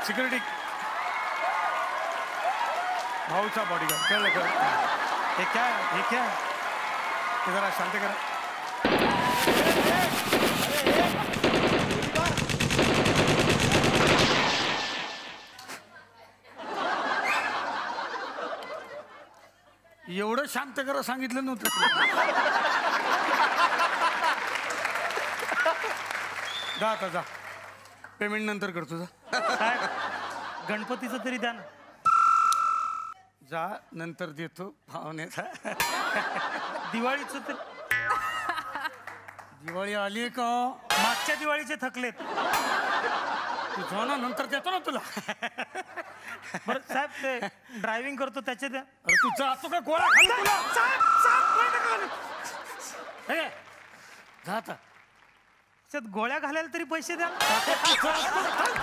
Security भाऊचा bodyguard कळलं हे क्या हे जरा शांत करा. एवढं शांत करा सांगितलं नव्हतं. जा आता जा, पेमेंट नंतर करतो जा. गणपतीचं तरी द्या ना. जा नंतर देतो पाहुण्याचा. दिवाळीचं तर दिवाळी आली का? मागच्या दिवाळीचे थकलेत. तू जा ना, नंतर देतो ना तुला. बरं साहेब ते ड्रायव्हिंग करतो त्याचे द्या. अरे तू जातो का गोळा खाली तुला? हे, जा आता. त्याच्यात गोळ्या घालायला तरी पैसे द्या.